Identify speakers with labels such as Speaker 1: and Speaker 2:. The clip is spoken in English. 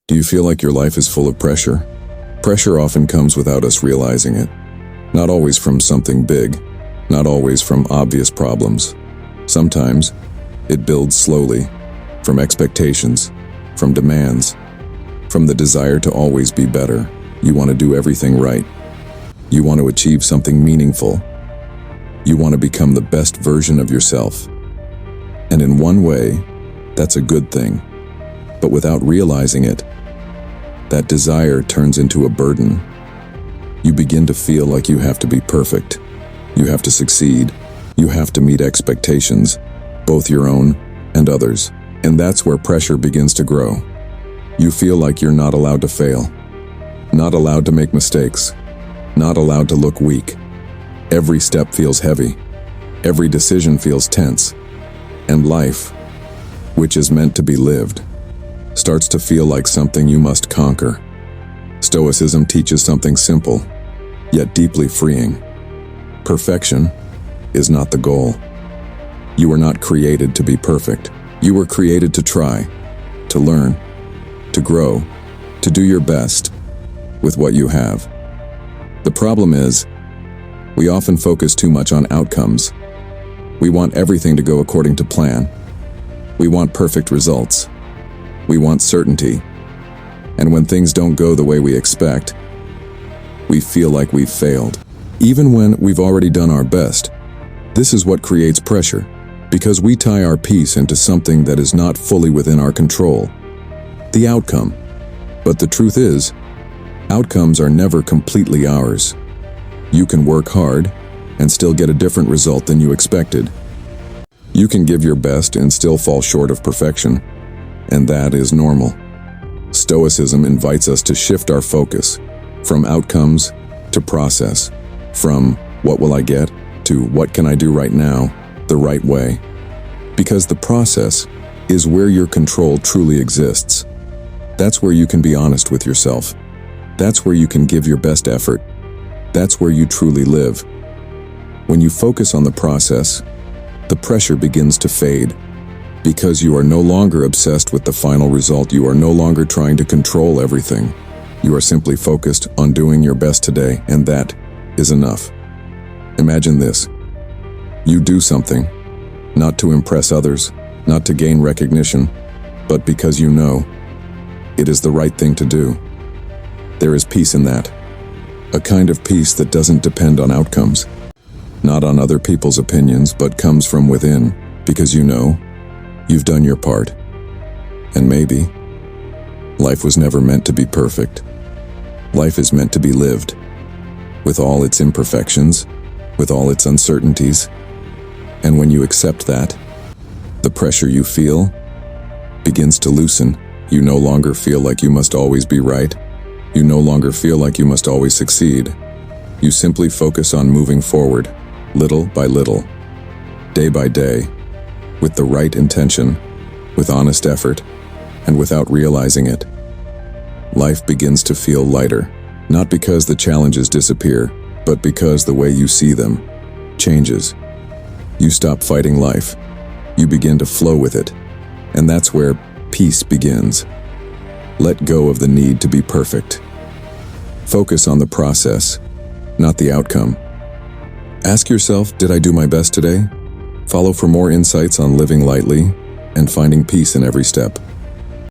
Speaker 1: Do you feel like your life is full of pressure? Pressure often comes without us realizing it. Not always from something big, not always from obvious problems. Sometimes, it builds slowly, from expectations, from demands, from the desire to always be better. You want to do everything right. You want to achieve something meaningful. You want to become the best version of yourself. And in one way, that's a good thing. But without realizing it, that desire turns into a burden. You begin to feel like you have to be perfect. You have to succeed. You have to meet expectations, both your own and others. And that's where pressure begins to grow. You feel like you're not allowed to fail, not allowed to make mistakes, not allowed to look weak. Every step feels heavy. Every decision feels tense. And life, which is meant to be lived, starts to feel like something you must conquer. Stoicism teaches something simple, yet deeply freeing. Perfection is not the goal. You were not created to be perfect. You were created to try, to learn, to grow, to do your best with what you have. The problem is, we often focus too much on outcomes. We want everything to go according to plan. We want perfect results. We want certainty. And when things don't go the way we expect, we feel like we've failed. Even when we've already done our best, this is what creates pressure, because we tie our peace into something that is not fully within our control, the outcome. But the truth is, outcomes are never completely ours. You can work hard and still get a different result than you expected. You can give your best and still fall short of perfection, and that is normal. Stoicism invites us to shift our focus from outcomes to process, from what will I get to what can I do right now, the right way. Because the process is where your control truly exists. That's where you can be honest with yourself. That's where you can give your best effort. That's where you truly live. When you focus on the process, the pressure begins to fade. Because you are no longer obsessed with the final result, you are no longer trying to control everything. You are simply focused on doing your best today, and that is enough. Imagine this. You do something, not to impress others, not to gain recognition, but because you know it is the right thing to do. There is peace in that. A kind of peace that doesn't depend on outcomes, not on other people's opinions, but comes from within, because you know you've done your part. And maybe life was never meant to be perfect. Life is meant to be lived, with all its imperfections, with all its uncertainties. And when you accept that, the pressure you feel begins to loosen. You no longer feel like you must always be right. You no longer feel like you must always succeed. You simply focus on moving forward, little by little, day by day, with the right intention, with honest effort, and without realizing it. Life begins to feel lighter, not because the challenges disappear, but because the way you see them changes. You stop fighting life. You begin to flow with it. And that's where peace begins. Let go of the need to be perfect. Focus on the process, not the outcome. Ask yourself, did I do my best today? Follow for more insights on living lightly and finding peace in every step.